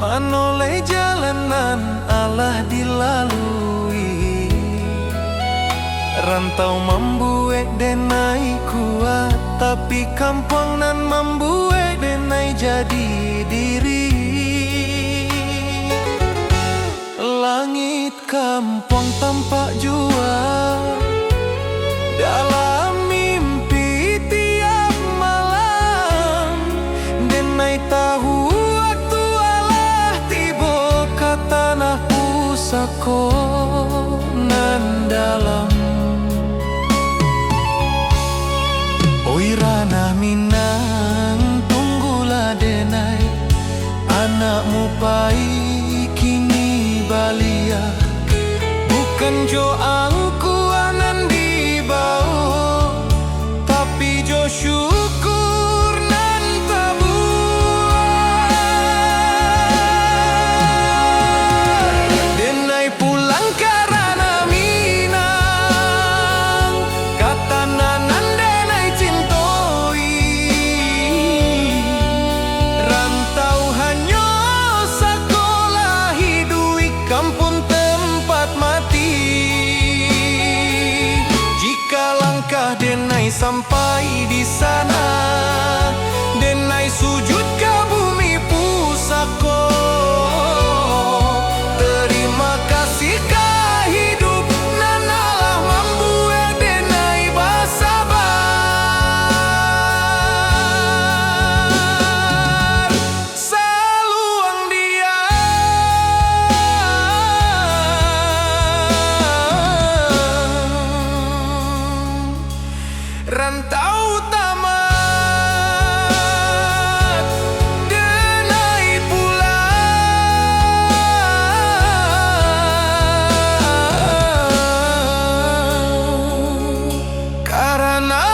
Manoleh jalanan Allah dilalui, rantau membuat denai kuat, tapi kampung nan membuat denai jadi diri. Langit kampung tampak jua dalam mimpi tiap malam. Denai tahu waktu Allah tiba ke tanah pusako nan dalam. Oi ranah Minang, tunggulah denai, anakmu pai kini balia. Bukan jo angkuanan di bawah, tapi jo syukur nan tabuah. Denai pulang ke ranah Minang, kata nanan denai cintoi. Rantau hanya sekolah hidui kampung tempat mati. Jika langkah denai sampai di sana, denai sujud ke bumi pusako. Terima kasih ke hidup nan Allah membuat denai bersabar. Saluang dia rantau tamat, denai pulang karena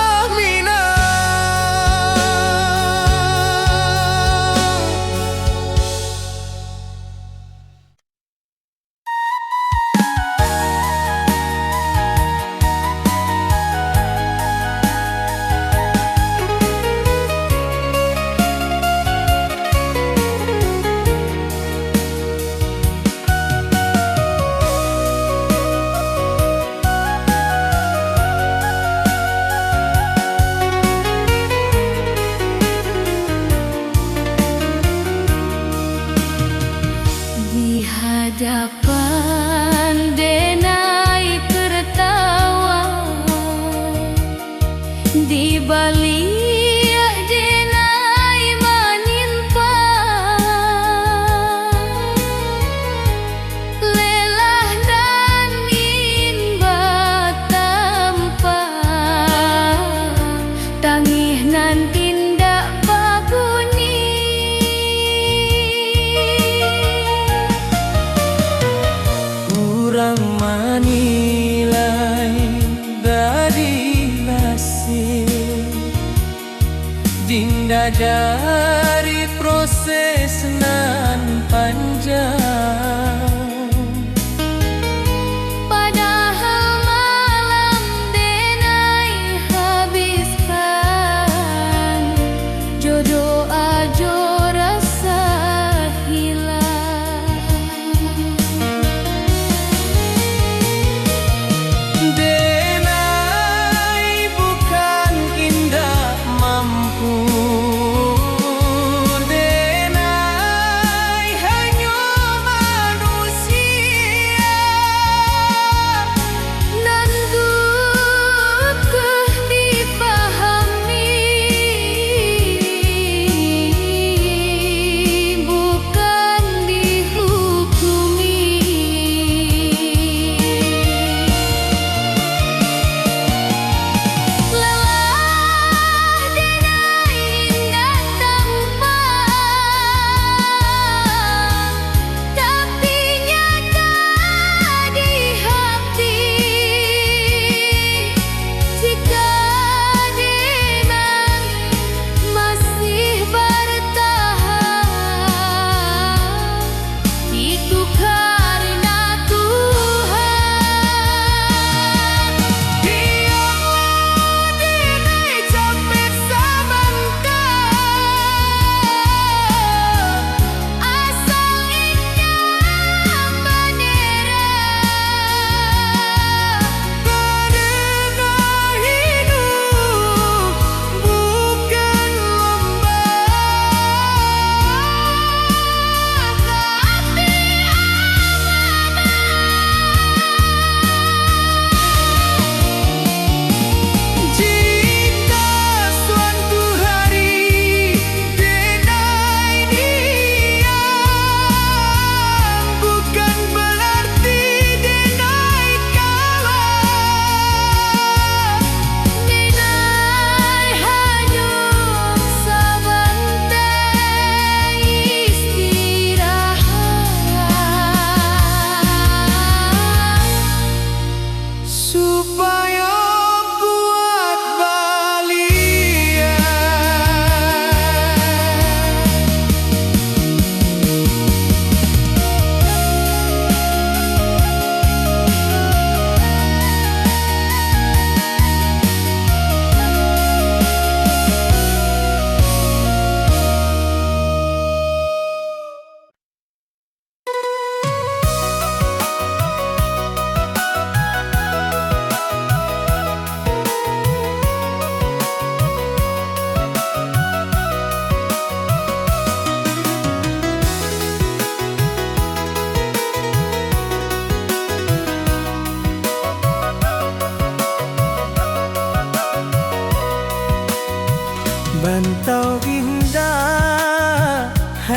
di hadapan denai tertawa, di balik denai menimpa. Lelah dan inba tanpa tangih nan tindak babuni. kurang menilai dari nasib, dinda dari proses nan panjang. Padahal malam denai habiskan, jodoh ajo rasa hilang. Denai bukan indah mampu, denai hanya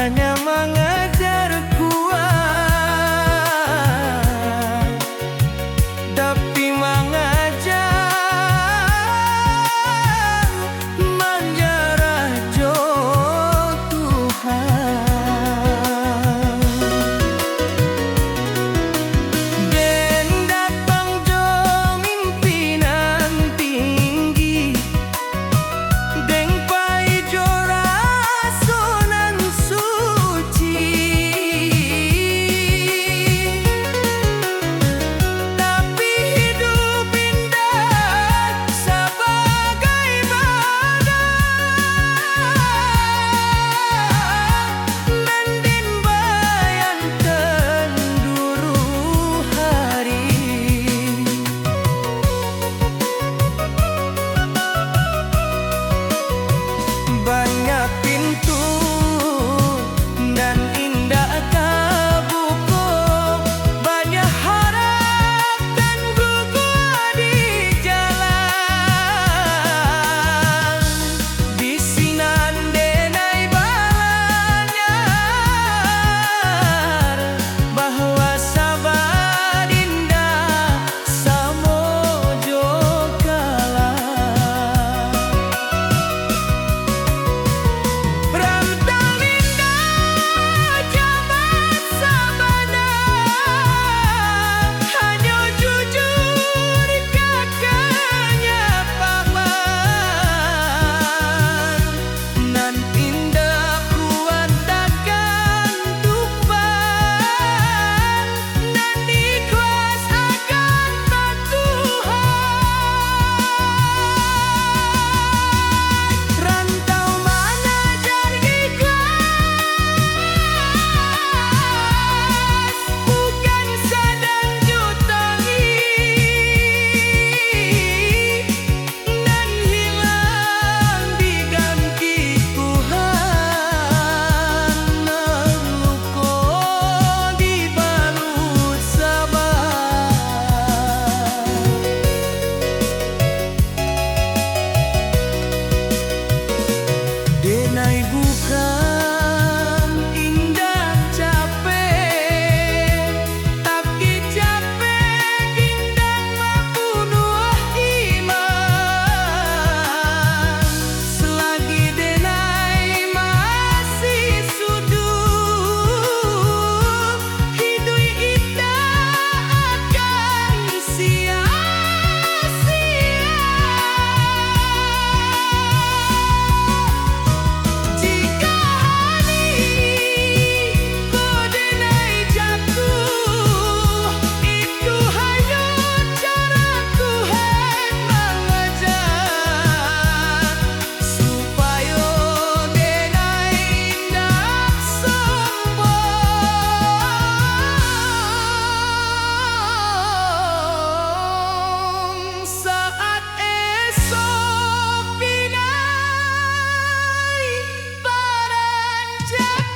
hanya mengejar kuat, tapi mengajar menjarah jo Tuhan. Den datang jo mimpinan tinggi, deng pai jo rasonan suci, tapi hidup indah sebagai badai, mending bayangkan dulu hari. Banyak pintu dan indah kabuku, banyak harap dan gugur di jalan. Bisinan denai balanyar bahwa sabar indah samojo kalah. Rantau indah jabat sabana, hanya jujur kakaknya paman. Nan indah kuat takkan tupan, nan ikhlas akan tak Tuhan. Rantau mengajar ikhlas, bukan sedang jutangi, nan hilang diganti Tuhan, nan luko dibalut sabar. Denai bukan indah capek, tapi capek indah membunuh iman. Selagi denai masih sudut, hidup indah akan sia-sia. Jika hari denai jatuh, itu hanya cara Tuhan mengajar, supaya denai indah sombong saat esok pinai beranjak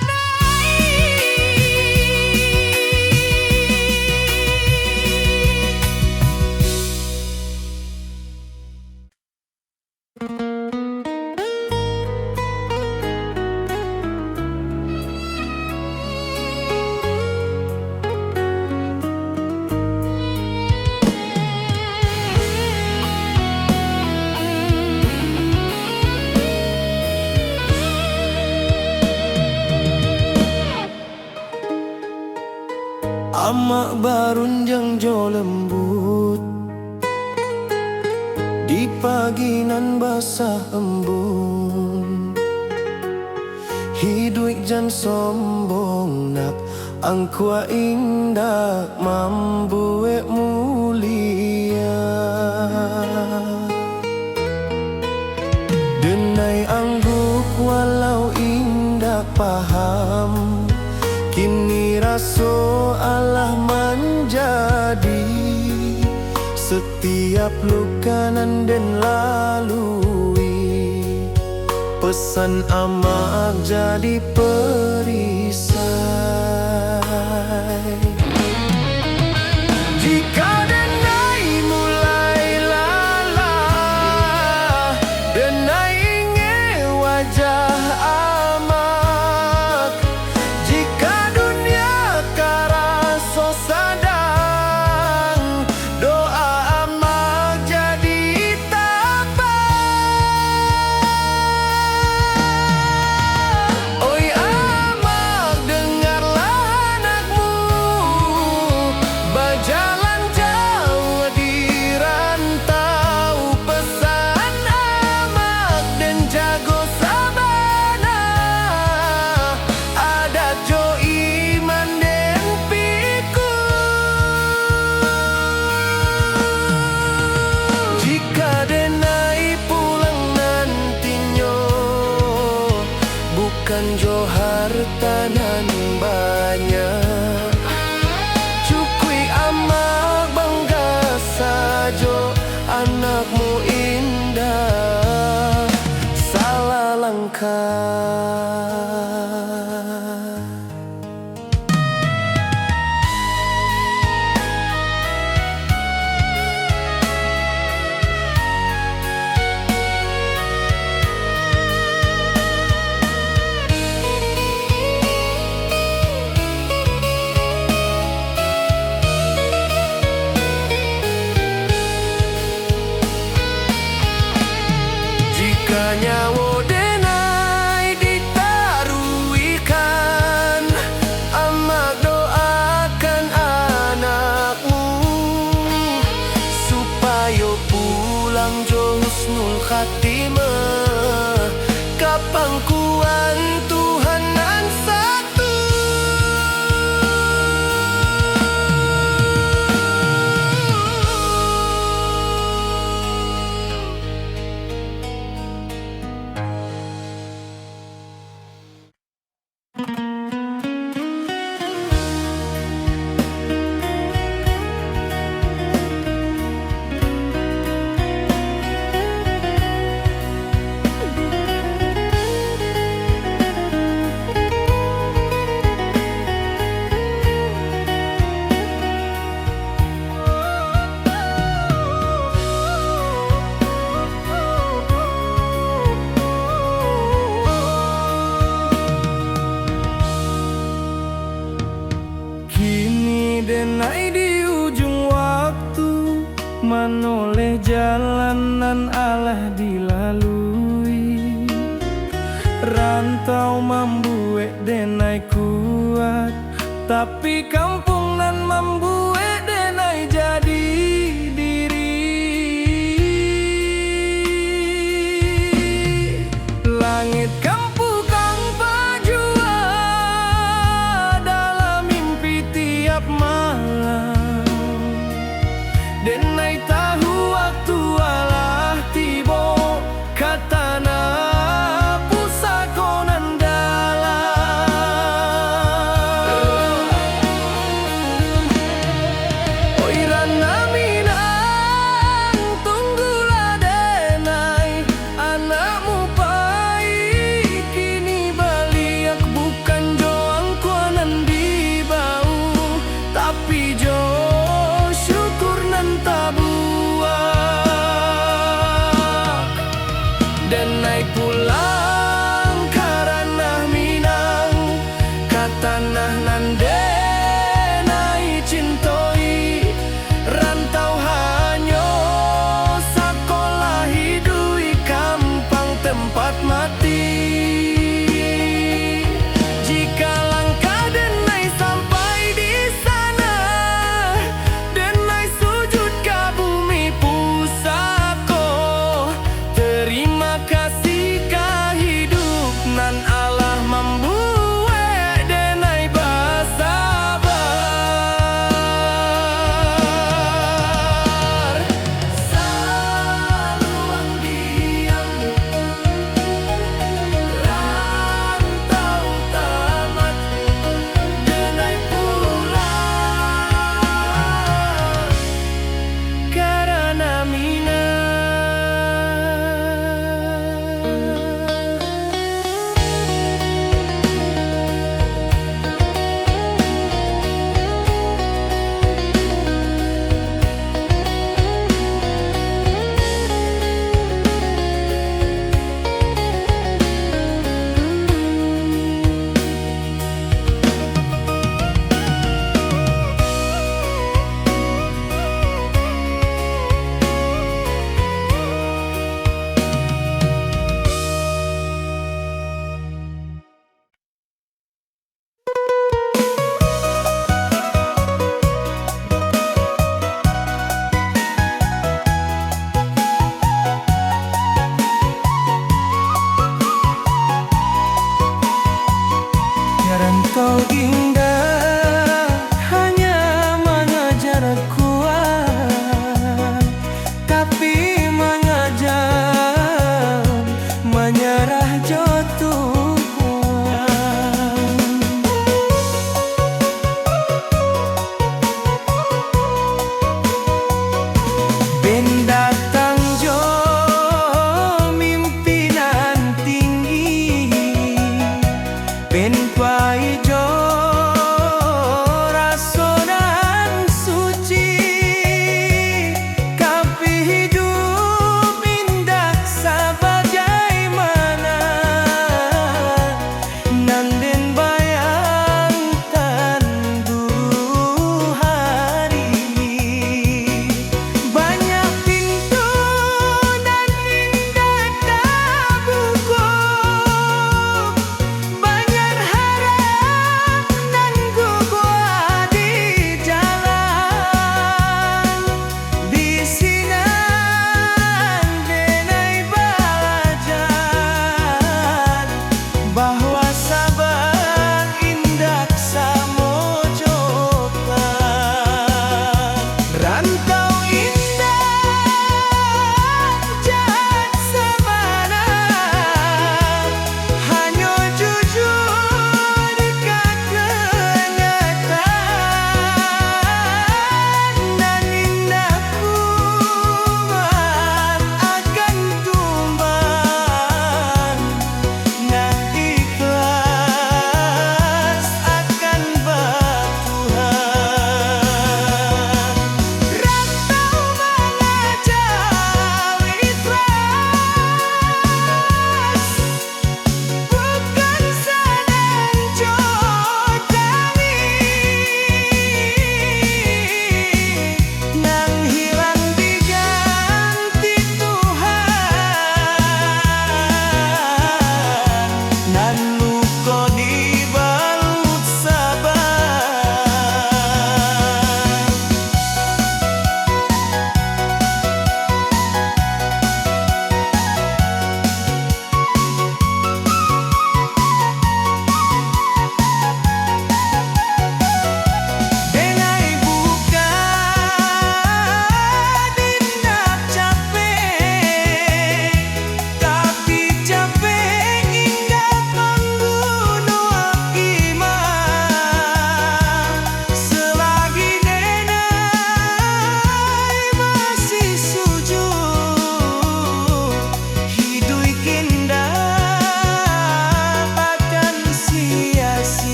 amak barunjang jo lembut, di pagi nan basah embun. Hidup jan sombong nak angkua indah mambuek mulia. Denai angguk walau indah paham, kini raso Allah menjadi setiap luka nan den lalui. Pesan amak jadi perisai. Jika denai mulai lalah, denai inge wajah amak, denai di ujung waktu, manoleh jalanan alah dilalui. Rantau membuat denai kuat, tapi kampung nan membuat denai jadi diri. Langit kampung kang pajua dalam mimpi tiap malam. Denai tahu waktu alah tibo, katana pusakonan dalam. Oi rana minang, tunggulah denai, anakmu pai kini baliak, bukan joang kuanan di bau, tapi jo syukur nan tabuak. Denai pulang karena minang, katanah nan denai cintoi. Rantau hanyo sakolah hidui kampang tempat mati. Jika langkah denai sampai di sana, denai sujud ke bumi pusako. Terima kasih ka hidup nan Allah membuat denai basa.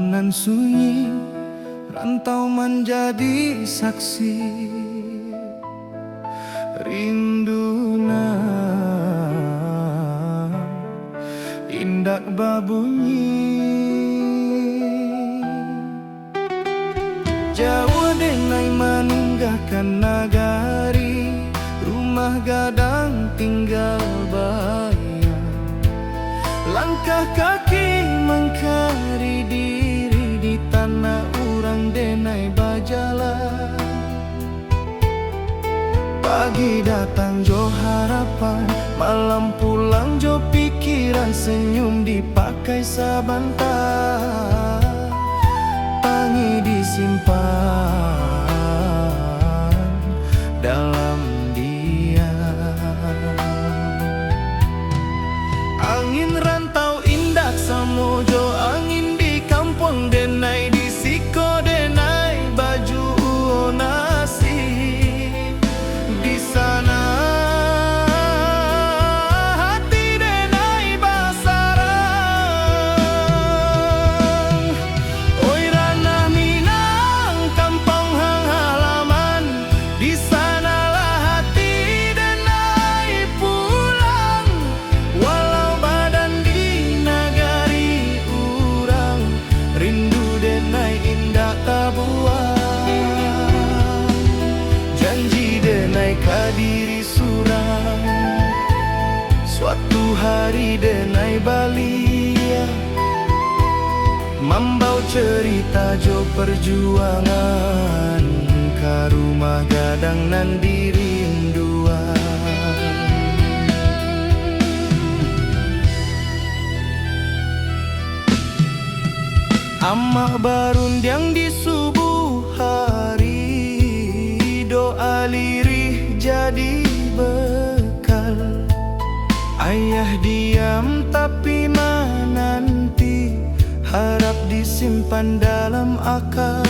nan sunyi, rantau menjadi saksi rinduna indak babunyi. Jawa denai menunggahkan nagari, rumah gadang tinggal bayang. Langkah kaki mengkari diri di tanah urang denai bajalan. Pagi datang jo harapan, malam pulang jo pikiran, senyum dipakai sabantah, pangi disimpan dalam diam. Angin rantau indak samojo, angin di kampung denai di siko denai baju nasi. Di sana hati denai basarang. Oi ranah Minang, kampung hang halaman, di sanalah hati denai pulang. Walau badan di nagari urang, rindu denai indah tabuang. Janji denai kadiri surang, suatu hari denai balia, membau cerita jo perjuangan, ka rumah gadang nan dirinduan. Amak barundiang di subuh hari, doa lirih jadi bekal. Ayah diam tapi menanti, harap disimpan dalam akal.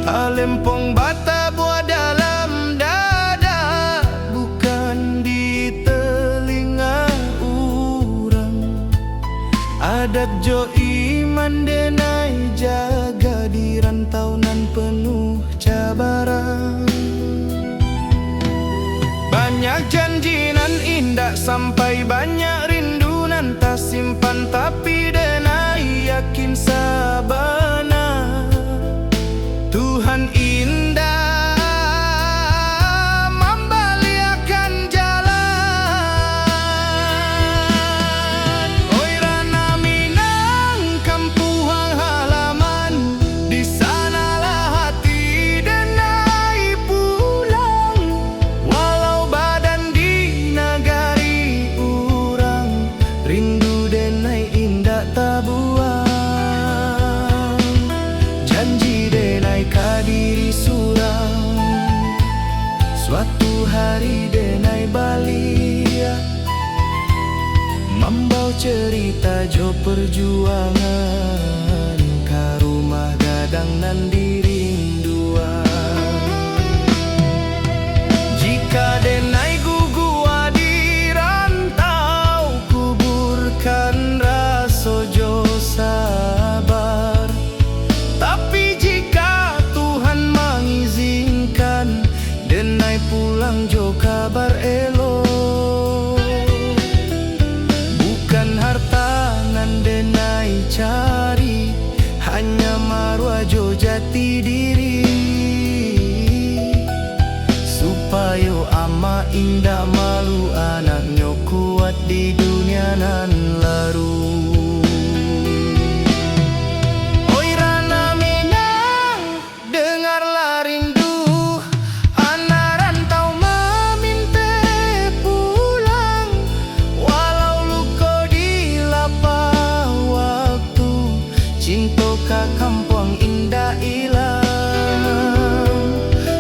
Talempong bata buat dalam dada, bukan di telinga urang. Adat jo iman denai jaga di rantau nan penuh cabaran. Banyak janji nan indah sampai banyak rindu nan tak simpan, tapi denai yakin sabana Tuhan indah membaliakan jalan. Oi ranah Minang, kampung halaman, di sanalah hati denai pulang. Walau badan di nagari urang, rindu denai indah tabuang. Janji denai kadiri surang, suatu hari denai balia, membau cerita jo perjuangan, ka rumah gadang nan dirinduan. Jika denai gugua di rantau, kuburkan raso jo sabar. Tapi jika Tuhan mengizinkan, denai pulang jo kabar elok. Bukan harta nan denai cari, hanya marwah jo jati diri. Supaya ama indah malu anaknya kuat di dunia nan laru. Oi ranah Minang, dengarlah rindu, anak rantau meminta pulang. Walau luka di lapah waktu, cinta ka kampung indah ilang.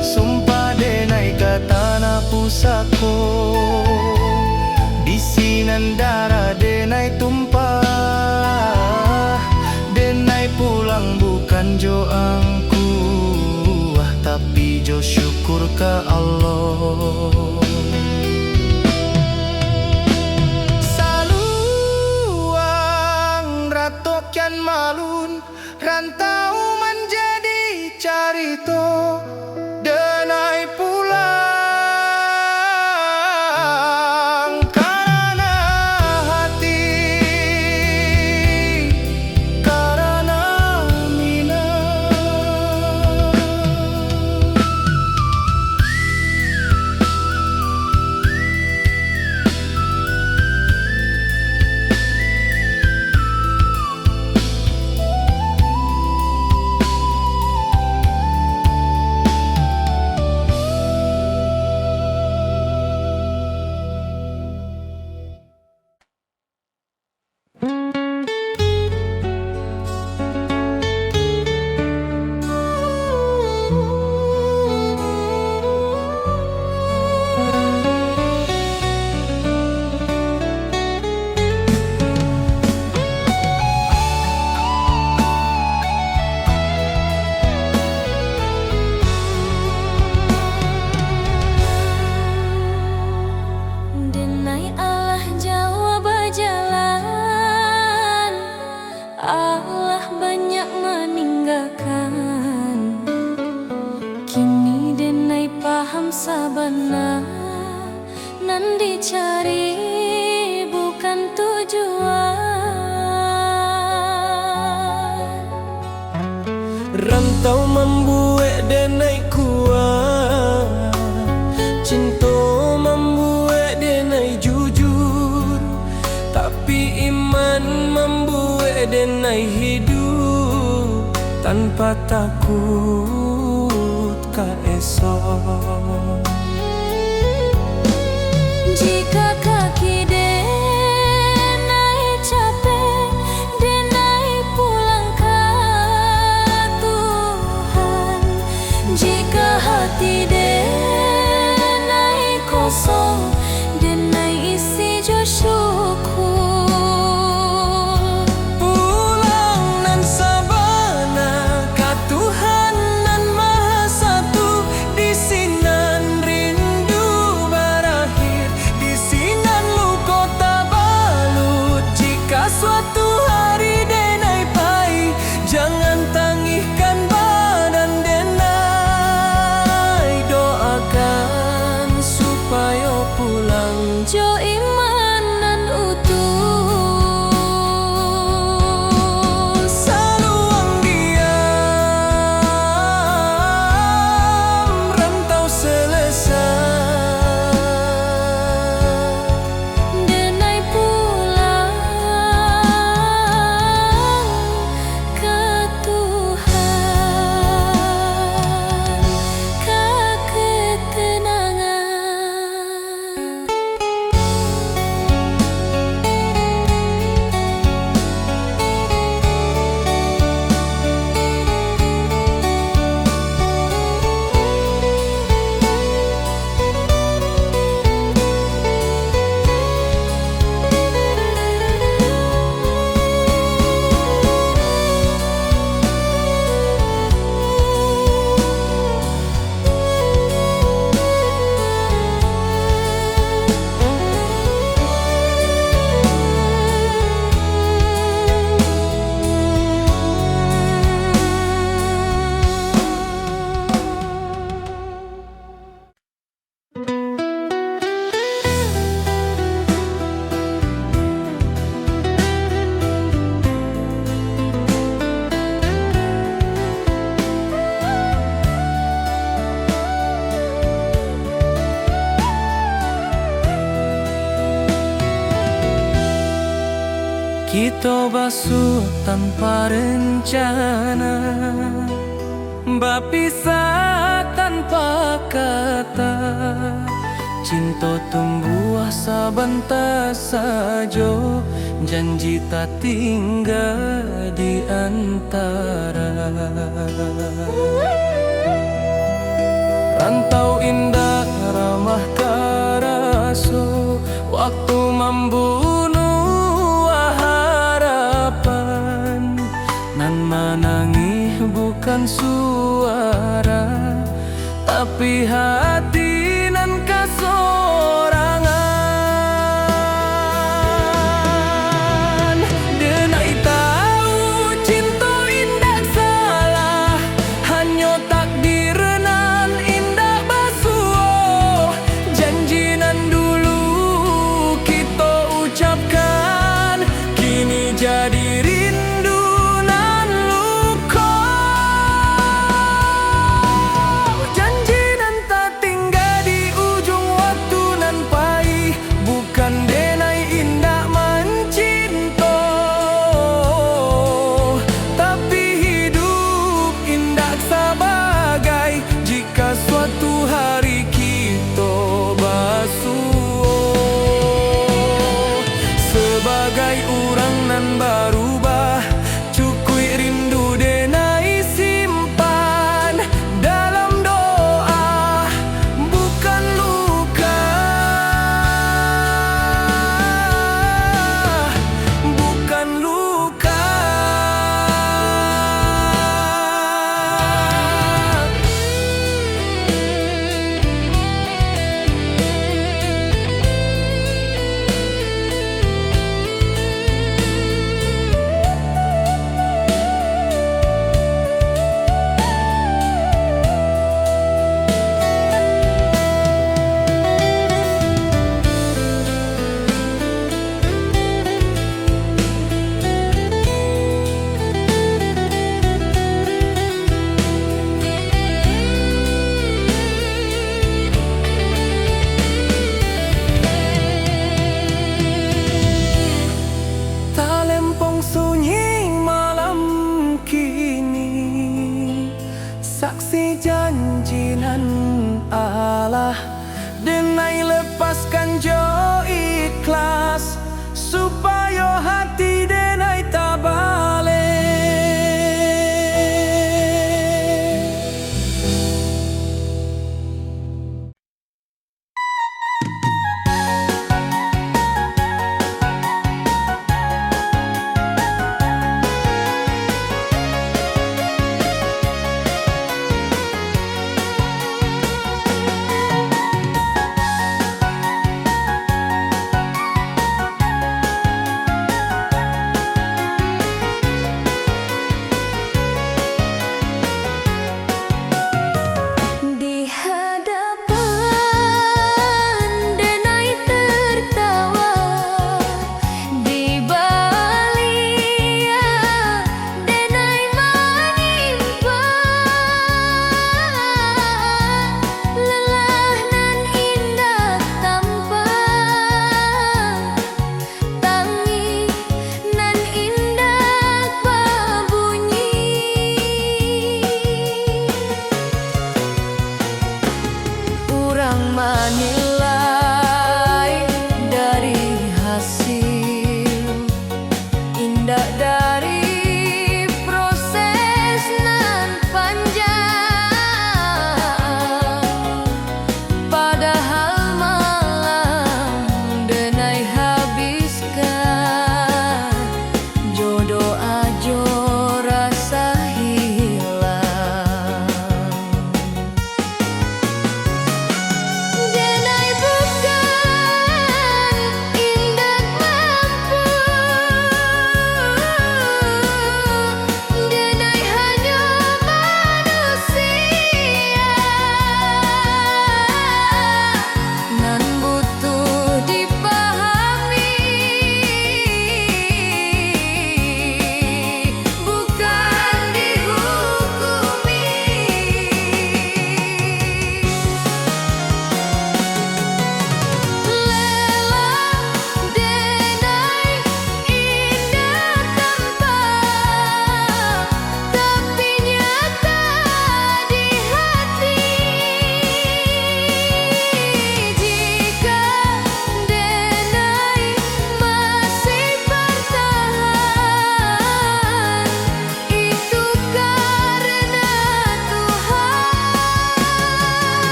Sumpah denai ka tanah pusako, di sinan darah denai tumpah. Denai pulang bukan jo angku, tapi jo syukur ke Allah. Saluang ratok kian malun, rantau menjadi carito denai pulang karena hati, karena minat. Denai Allah jauh berjalan, Allah banyak meninggalkan. Kini denai paham sabana, nan dicari bukan tujuan. Rantau membuat denai kuat, cinta membuat denai jujur, tapi iman membuat denai hidup tanpa takut ka esok. Jika kaki denai capek, denai pulang ke Tuhan. Jika hati denai kosong, denai isi jo syukur. Pulang nan sabana ka Tuhan nan Maha Satu, di sinan rindu berakhir, di sinan luka tabalut. Jika suatu hari denai pai, jangan tangihkan badan denai, doakan supaya pulang Jo iman nan utuh. saluang diam, rantau selesai. Denai pulang ke Tuhan, ke ketenangan. Kita basuh tanpa rencana, berpisah tanpa kata. Cinta tumbuh sebentar saja, janji tak tinggal di antara. Rantau indah ramah karasu, waktu membunuh harapan. Nan menangis bukan suara, tapi hati nan kasorangan. Denai tahu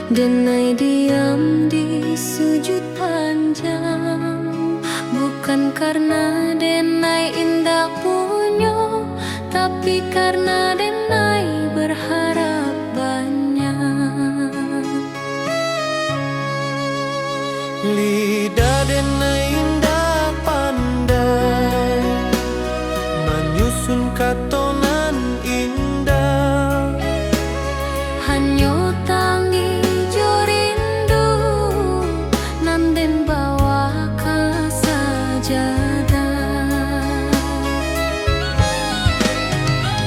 Denai diam di sujud panjang, bukan karena denai indah punya, tapi karena denai berharap banyak. Lidah denai indah pandai menyusun katonan indah, Hanyo tangi jorindu nanden bawa ka sajadah.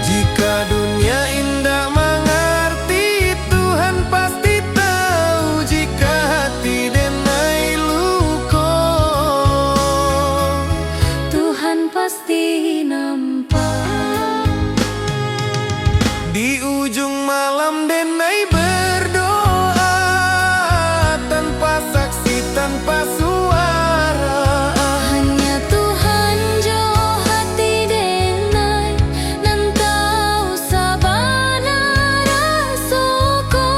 jika dunia indah mengerti, Tuhan pasti tahu. Jika hati denai luka, Tuhan pasti nampak. di ujung malam denai berdoa, tanpa saksi, tanpa suara. Hanya Tuhan jo hati denai, nan tahu sabana rasoko.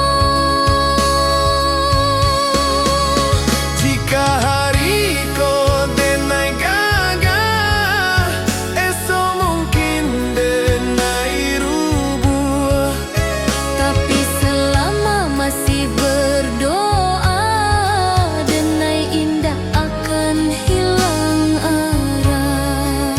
Jika hari ko denai gagah, esok mungkin denai rubuh. Tapi selama masih berdoa, denai indah akan hilang arah.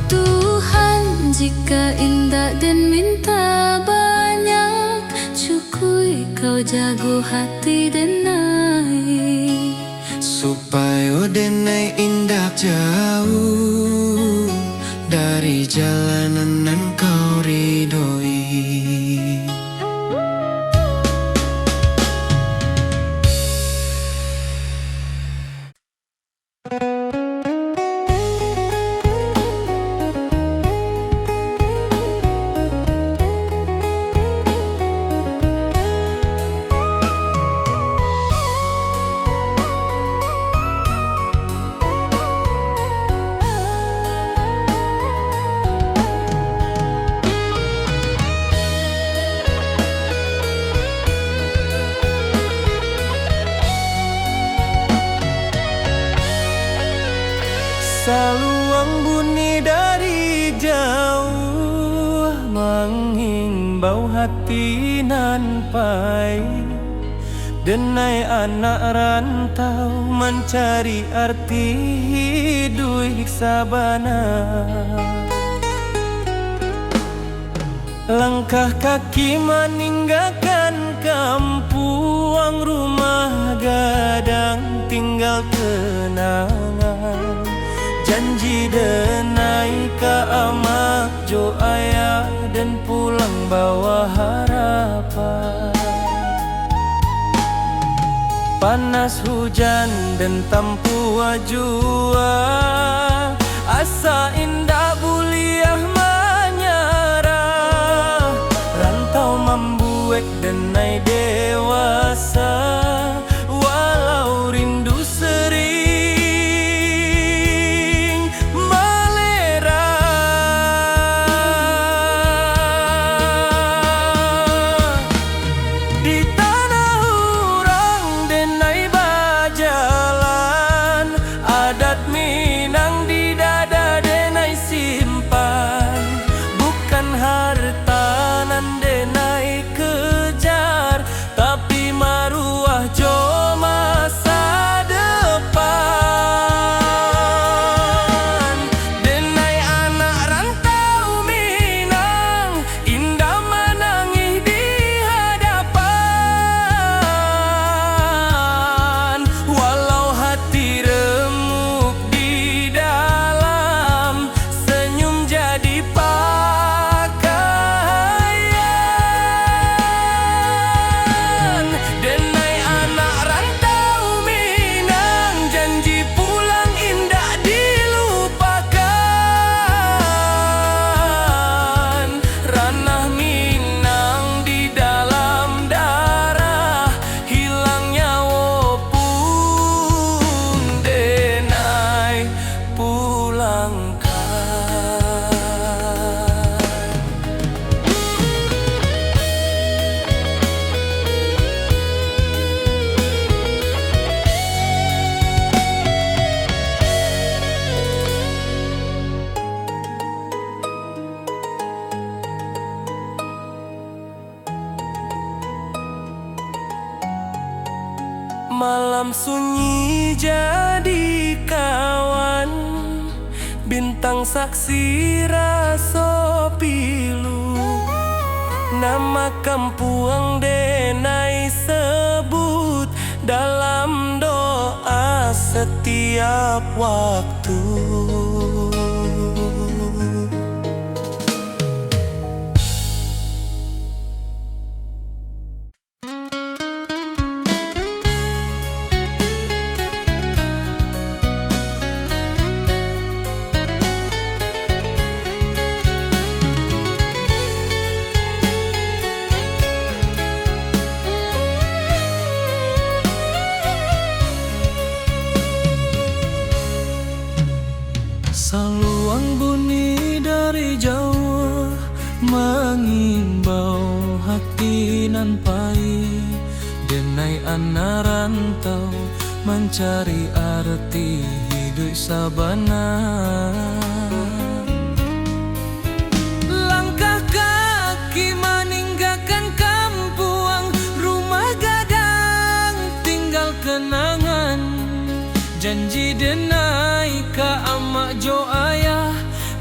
Tuhan, jika indah dan minta banyak, cukui kau jago hati denai. Supaya denai indah jauh dari jalanan yang kau ridhoi. Saluang bunyi dari jauh, menghimbau hati nan pai. Denai anak rantau mencari arti hidup sabana. Langkah kaki meninggalkan kampung, rumah gadang tinggal kenangan. Janji denai ka amak jo ayah, dan pulang bawa harapan. Panas hujan dan tampu jua, asa indah buliah menyerah. Rantau membuat denai dewasa, walau rindu sering melera. Di tanah urang denai bajalan, adat Malam sunyi jadi kawan, bintang saksi raso pilu. Nama kampuang denai sebut dalam doa setiap waktu. Saluang bunyi dari jauh mengimbau hati nan pai. Denai anak rantau mencari arti hidup sabana. Langkah kaki meninggalkan kampuang, rumah gadang tinggal kenangan. Janji denai ka amak jo ayah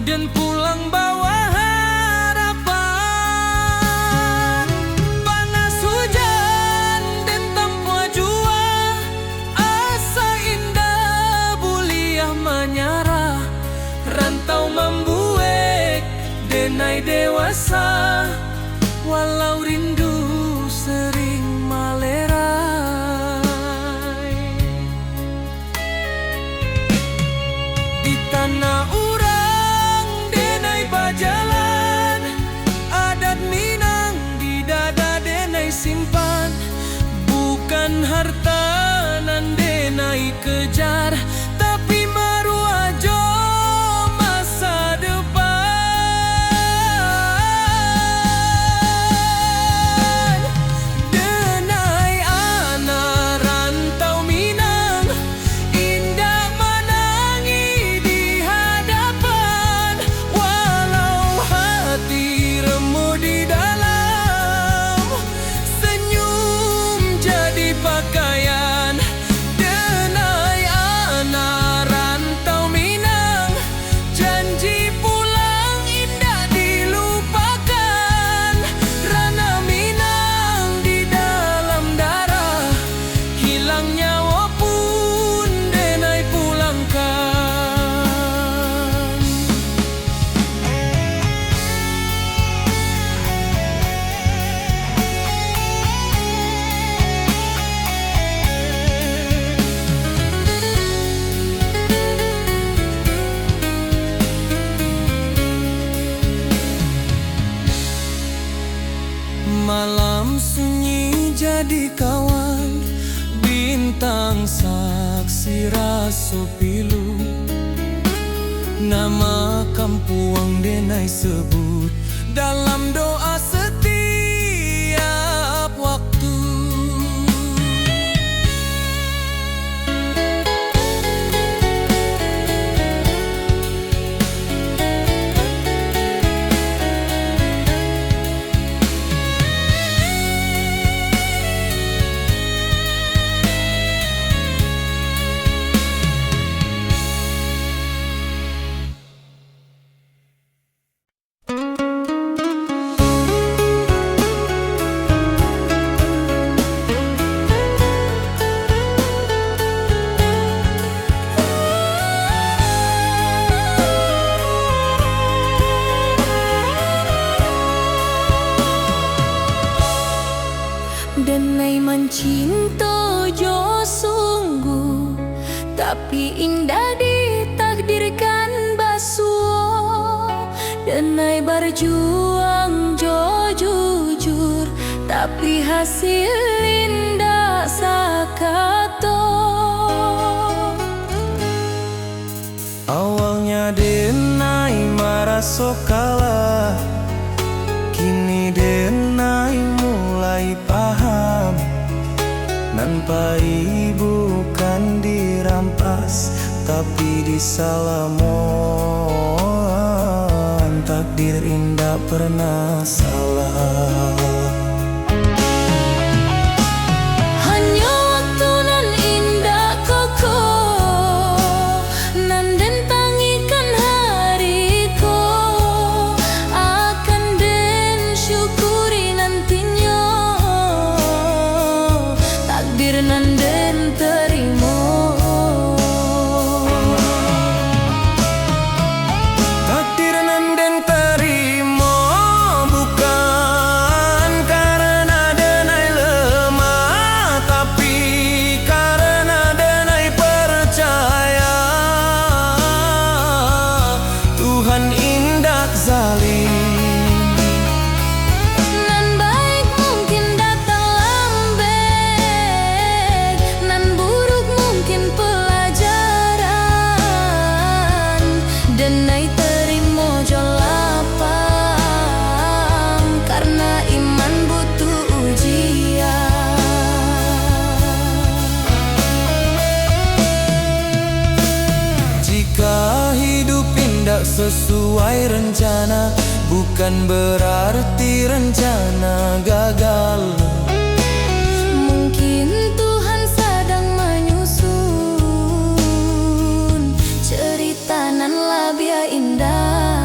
dan pulang bawa harapan. Panas hujan dan tanpa jua, asa indah buliah menyarah. Rantau membuek denai dewasa, walau rindu sering malerai. Di tanah urang denai bajalan, adat Minang di dada denai simpan. Bukan harta nan denai kejar, tapi maruah jo masa depan. Denai anak rantau Minang, indah menangi di hadapan. Walau hati remuk di dalam, senyum jadi pakaian. Denai anak rantau Minang, janji pulang indah dilupakan. Rana Minang di dalam darah, hilang nyawa pun denai pulangkan. Malam sunyi jadi kawan, bintang saksi raso pilu. Nama kampuang denai sebut dalam doa setiap waktu. Denai mencinta jo sungguh, tapi indah ditakdirkan basuh. Denai berjuang jo jujur, tapi hasil indah sakato. Awalnya denai maraso kalah, kini denai mulai paham. Nanpai bukan dirampas, tapi disalamon. Takdir indah pernah salah. Hanya waktu nan indah sesuai rencana, bukan berarti rencana gagal. Mungkin Tuhan sedang menyusun cerita nan lebih indah.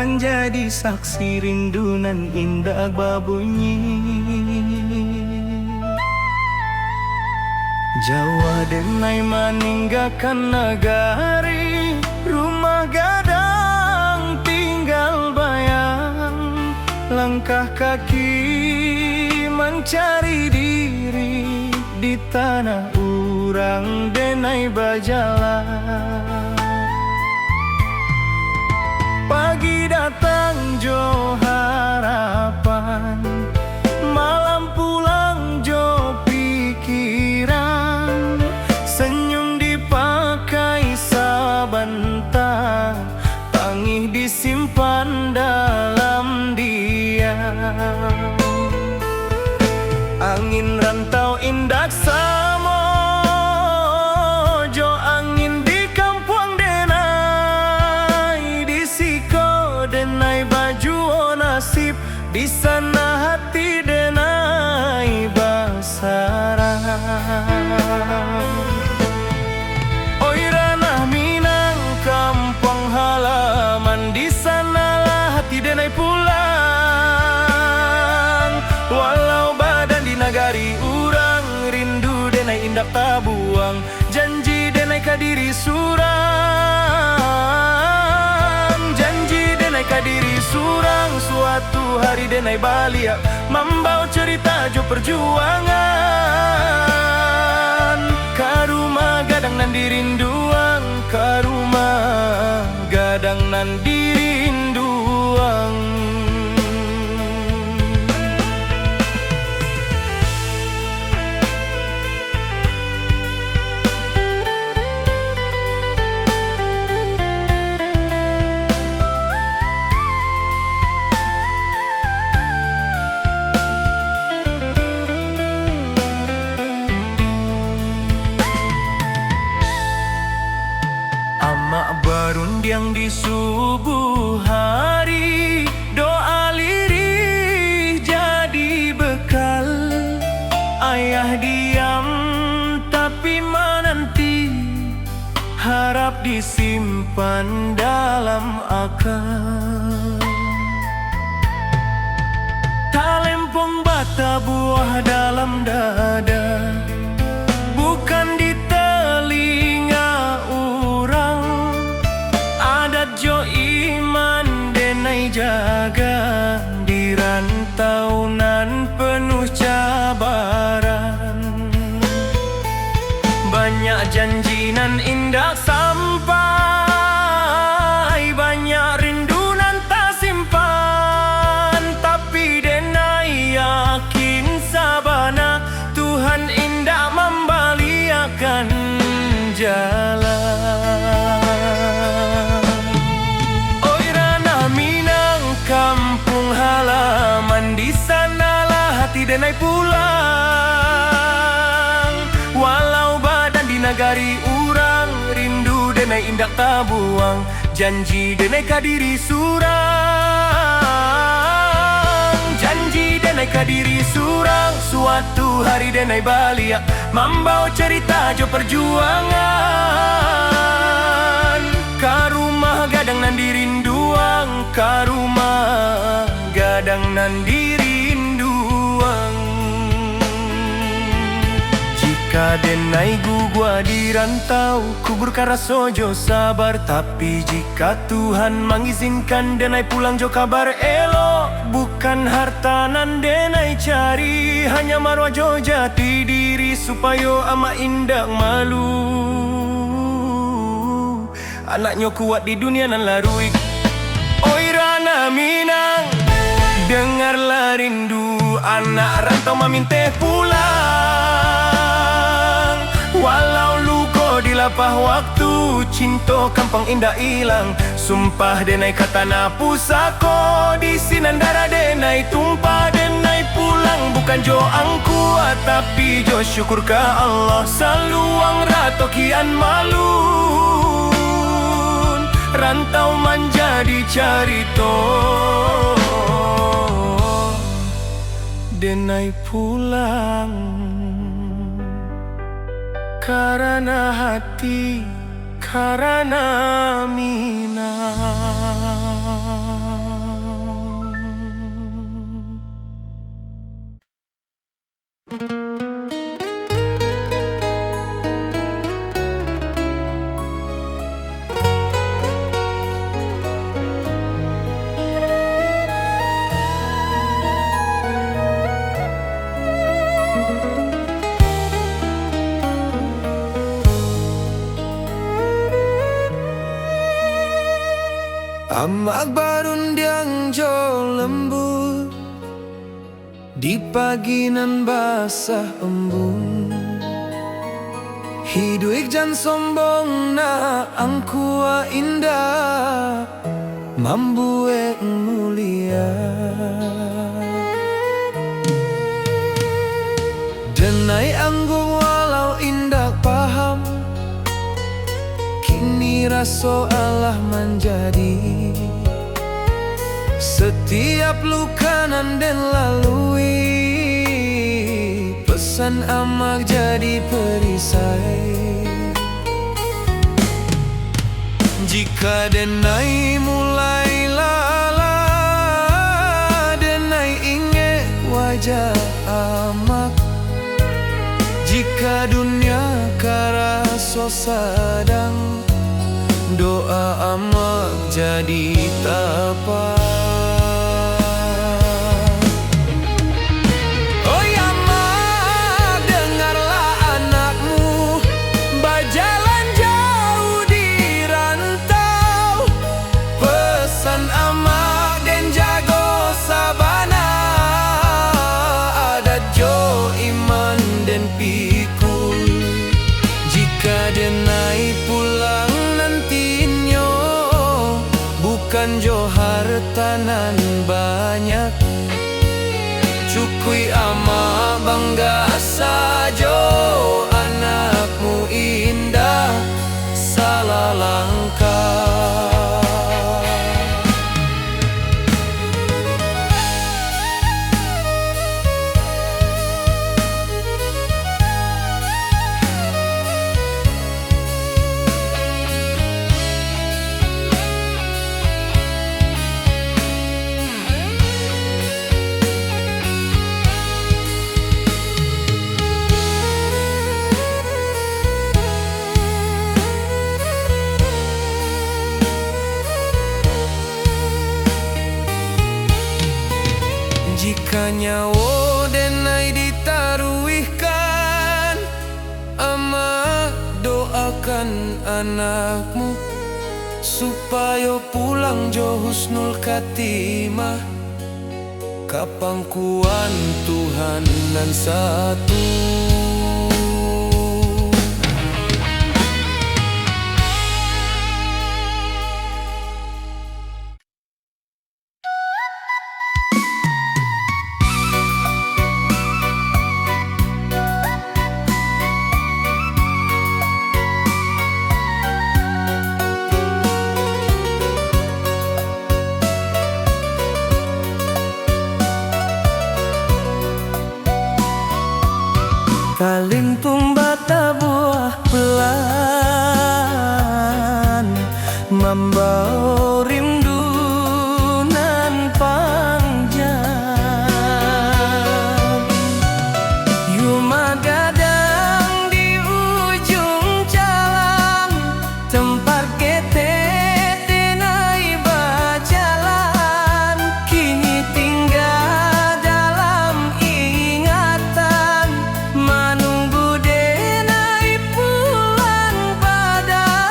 menjadi saksi rindu nan indah babunyi. Jawa denai meninggalkan negari, rumah gadang tinggal bayang, langkah kaki mencari diri di tanah urang denai berjalan. Pagi datang jo harapan, malam pulang jo pikiran, senyum dipakai sebentar, tangih disimpan dalam diam. Angin rantau indak samo, jo angin di kampung denai, di siko denai baju nasib, di sana hati denai basarang. Oi ranah Minang kampung halaman, di sanalah hati denai pulang. Walau badan di nagari urang, rindu denai indak tabuang, janji denai kadiri surang. Janji denai kadiri surang, suatu hari denai balia, membawa cerita jo perjuangan. Karuma gadang nan dirinduang, karuma gadang nan dirinduang. Amak berundiang di subuh hari, doa lirih jadi bekal. Ayah diam tapi menanti, harap disimpan dalam akal. Talempong bata buah dalam dada, bukan di telinga urang. Adat jo iman denai jaga, di rantau nan penuh cabaran. Banyak janji nan indah sampai, banyak rindu nan tak simpan, tapi denai yakin sabana Tuhan indah membaliakan jalan. Oi ranah Minang kampung halaman, di sanalah hati denai pulang. Walau badan di nagari urang, rindu denai indak tabuang, janji denai kadiri surang. Janji denai kadiri surang, suatu hari denai balia, membawa cerita jo perjuangan. Karumah gadang nan dirinduang, karumah gadang nan dirinduang. Jika denai gugua di rantau, kubur karaso jo sabar. Tapi jika Tuhan mengizinkan denai pulang jo kabar elo, bukan harta nan denai cari, hanya marwah jo jati diri, supaya ama indak malu. Anaknya kuat di dunia nan larui. Oi ranah Minang, dengarlah rindu anak rantau maminteh pulang. Walau luko di lapah waktu, cinta kampung indah hilang. Sumpah denai kata na pusako, di sinan darah denai tumpah. Denai pulang bukan jo angku, tapi jo syukur ke Allah. Saluang rato kian malu, rantau menjadi carito. Denai pulang karena hati, karena Minang. Amak barundiang jo lembut di pagi nan basah embun. Hidup jan sombong na angkua indah mambue mulia. Denai anggung walau indah paham, kini raso Allah menjadi. Setiap luka nan den lalui, pesan amak jadi perisai. Jika denai mulai lala, denai ingat wajah amak. Jika dunia karaso sadang, doa amak jadi tapak. Oi amak, dengarlah anakmu berjalan jauh di rantau. Pesan amak den jago sabana, adat jo iman den pikul. Jika denai pulang nantinya, bukan jo hartanan banyak. Cukui ama bangga sajo, anakmu indah salah langkah. Jika nyawa denai ditaruhkan, ama doakan anakmu supaya pulang jo husnul khatimah. Kapangkuan Tuhan nan satu. Kalimpung bata buah pelan, membawa rindu nan panjang. Yuma gadang di ujung jalan, tempat kete denai berjalan. Kini tinggal dalam ingatan, menunggu denai pulang padang.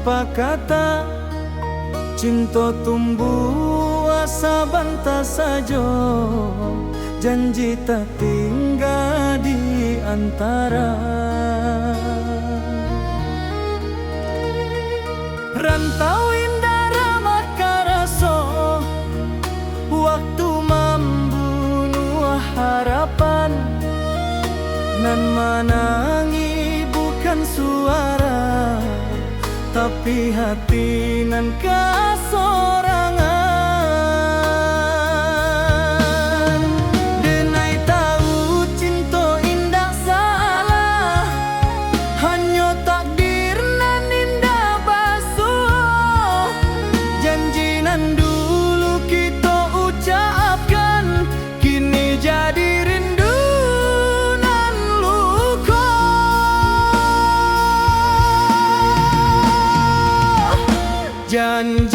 tanpa kata, cinta tumbuh asa bantah saja, janji tak tinggal di antara. Rantau indah ramah karaso, waktu membunuh harapan, nan menangi bukan suara, tapi hati nan kasorangan. Denai tahu cinta indah salah, hanya takdir nan indah basuh. Janji nan dulu kita ucapkan, kini jadi rindu nan luka. Janji